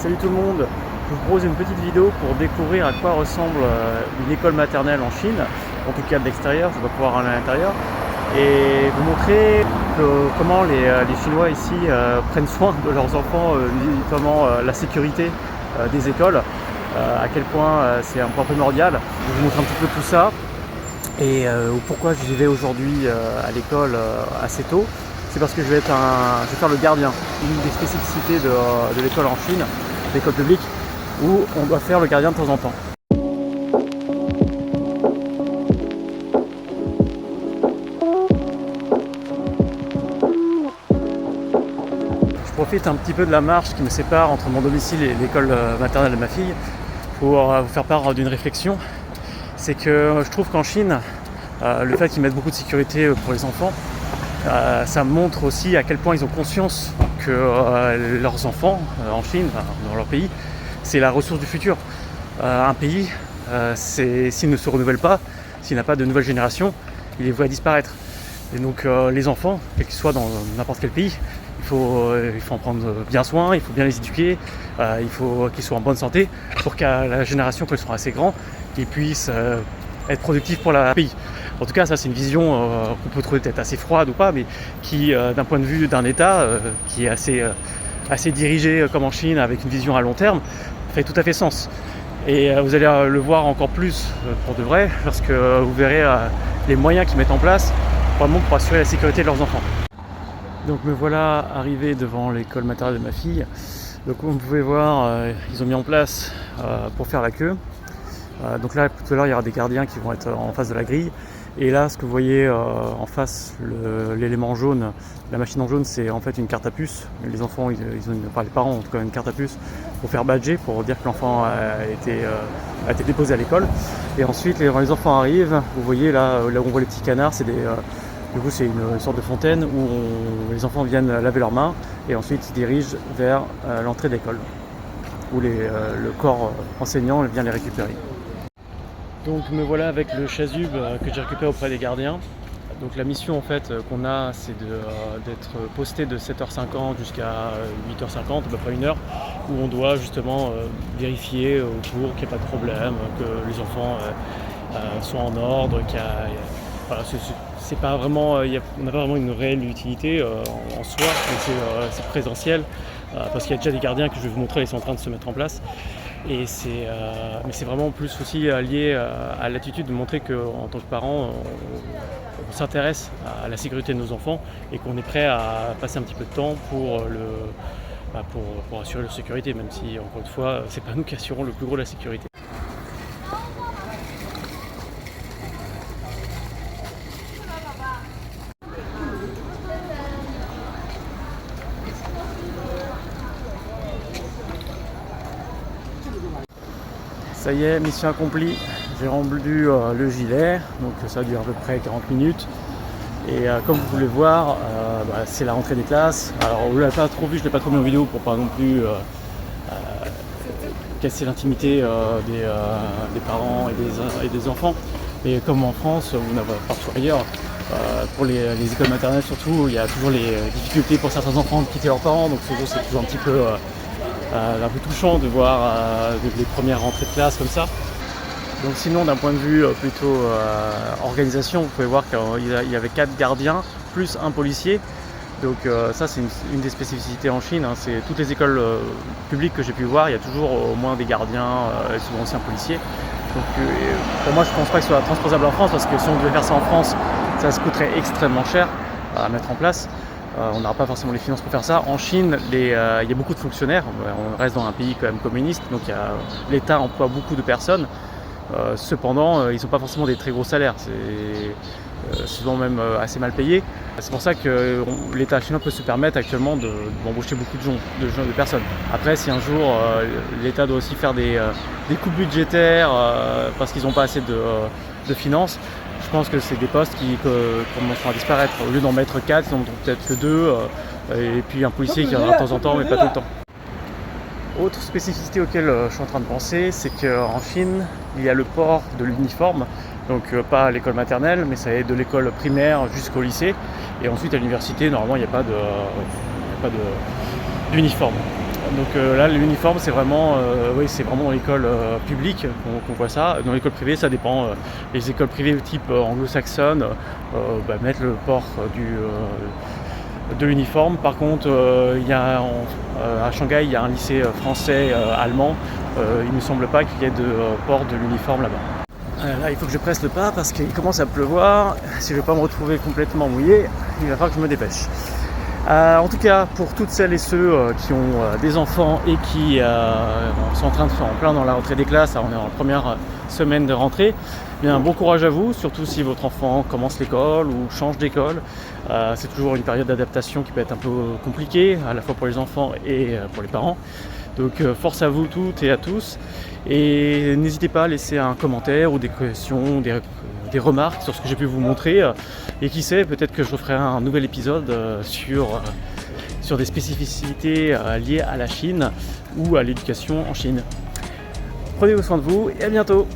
Salut tout le monde, je vous propose une petite vidéo pour découvrir à quoi ressemble une école maternelle en Chine, en tout cas de l'extérieur, je vais pouvoir aller à l'intérieur, et vous montrer comment les Chinois ici prennent soin de leurs enfants, notamment la sécurité des écoles, à quel point c'est un point primordial. Je vous montre un petit peu tout ça et pourquoi j'y vais aujourd'hui à l'école assez tôt. C'est parce que je vais faire le gardien, une des spécificités de l'école en Chine, l'école publique, où on doit faire le gardien de temps en temps. Je profite un petit peu de la marche qui me sépare entre mon domicile et l'école maternelle de ma fille pour vous faire part d'une réflexion. C'est que je trouve qu'en Chine, le fait qu'ils mettent beaucoup de sécurité pour les enfants, ça montre aussi à quel point ils ont conscience que leurs enfants en Chine, dans leur pays, c'est la ressource du futur. Un pays, s'il ne se renouvelle pas, s'il n'a pas de nouvelle génération, il est voué à disparaître. Et donc les enfants, quels qu'ils soient dans n'importe quel pays, il faut en prendre bien soin, il faut bien les éduquer, il faut qu'ils soient en bonne santé pour qu'à la génération, quand ils seront assez grands, ils puissent être productifs pour le pays. En tout cas, ça c'est une vision qu'on peut trouver peut-être assez froide ou pas, mais qui, d'un point de vue d'un État qui est assez dirigé comme en Chine, avec une vision à long terme, fait tout à fait sens. Et vous allez le voir encore plus pour de vrai, lorsque vous verrez les moyens qu'ils mettent en place vraiment pour assurer la sécurité de leurs enfants. Donc me voilà arrivé devant l'école maternelle de ma fille. Donc comme vous pouvez voir, ils ont mis en place pour faire la queue. Donc là, tout à l'heure, il y aura des gardiens qui vont être en face de la grille. Et là, ce que vous voyez en face, l'élément jaune, la machine en jaune, c'est en fait une carte à puce. Les enfants, les parents ont en tout cas une carte à puce pour faire badger, pour dire que l'enfant a été déposé à l'école. Et ensuite, quand les enfants arrivent, vous voyez là où on voit les petits canards, c'est du coup, c'est une sorte de fontaine où les enfants viennent laver leurs mains et ensuite ils dirigent vers l'entrée de l'école, où le corps enseignant vient les récupérer. Donc me voilà avec le chasuble que j'ai récupéré auprès des gardiens. Donc la mission en fait qu'on a, c'est d'être posté de 7h50 jusqu'à 8h50, à peu près 1 heure, où on doit justement vérifier autour qu'il n'y a pas de problème, que les enfants sont en ordre, voilà, c'est pas vraiment, on n'a pas vraiment une réelle utilité en soi, mais c'est présentiel, parce qu'il y a déjà des gardiens que je vais vous montrer, ils sont en train de se mettre en place. Et mais c'est vraiment plus aussi lié à l'attitude de montrer qu'en tant que parents, on s'intéresse à la sécurité de nos enfants et qu'on est prêt à passer un petit peu de temps pour assurer leur sécurité, même si, encore une fois, c'est pas nous qui assurons le plus gros de la sécurité. Ça y est, mission accomplie, j'ai rendu le gilet, donc ça a duré à peu près 40 minutes. Et comme vous pouvez le voir, c'est la rentrée des classes. Alors vous ne l'avez pas trop vu, je ne l'ai pas trop mis en vidéo pour pas non plus casser l'intimité des parents et des enfants. Et comme en France, ou partout ailleurs, pour les écoles maternelles surtout, il y a toujours les difficultés pour certains enfants de quitter leurs parents, donc c'est toujours un petit peu touchant de voir les premières rentrées de classe comme ça. Donc sinon, d'un point de vue plutôt organisation, vous pouvez voir qu'il y avait 4 gardiens plus un policier. Donc ça c'est une des spécificités en Chine, hein. C'est toutes les écoles publiques que j'ai pu voir, il y a toujours au moins des gardiens et souvent aussi un policier. Donc pour moi je ne pense pas que ce soit transposable en France, parce que si on devait faire ça en France, ça se coûterait extrêmement cher à mettre en place. On n'aura pas forcément les finances pour faire ça. En Chine, il y a beaucoup de fonctionnaires. On reste dans un pays quand même communiste, donc l'État emploie beaucoup de personnes. Cependant, ils n'ont pas forcément des très gros salaires. C'est souvent même assez mal payé. C'est pour ça que l'État chinois peut se permettre actuellement d'embaucher beaucoup de personnes. Après, si un jour l'État doit aussi faire des coupes budgétaires parce qu'ils n'ont pas assez de finances, je pense que c'est des postes qui commenceront à disparaître. Au lieu d'en mettre 4, ils n'en mettront peut-être que 2, et puis un policier qui viendra de temps en temps, mais pas tout le temps. Autre spécificité auquel je suis en train de penser, c'est qu'en Chine, il y a le port de l'uniforme, donc pas à l'école maternelle, mais ça est de l'école primaire jusqu'au lycée, et ensuite à l'université, normalement, il n'y a pas d'uniforme. Donc là, l'uniforme, c'est vraiment, oui, c'est vraiment dans l'école publique qu'on voit ça. Dans l'école privée, ça dépend. Les écoles privées type anglo-saxonne mettent le port de l'uniforme. Par contre, à Shanghai, il y a un lycée français allemand. Il ne me semble pas qu'il y ait de port de l'uniforme là-bas. Là, il faut que je presse le pas parce qu'il commence à pleuvoir. Si je ne veux pas me retrouver complètement mouillé, il va falloir que je me dépêche. En tout cas, pour toutes celles et ceux qui ont des enfants et qui sont en train de faire en plein dans la rentrée des classes, on est en première semaine de rentrée, bien bon courage à vous, surtout si votre enfant commence l'école ou change d'école. C'est toujours une période d'adaptation qui peut être un peu compliquée, à la fois pour les enfants et pour les parents. Donc force à vous toutes et à tous. Et n'hésitez pas à laisser un commentaire ou des questions, des remarques sur ce que j'ai pu vous montrer. Et qui sait, peut-être que je referai un nouvel épisode sur des spécificités liées à la Chine ou à l'éducation en Chine. Prenez soin de vous et à bientôt.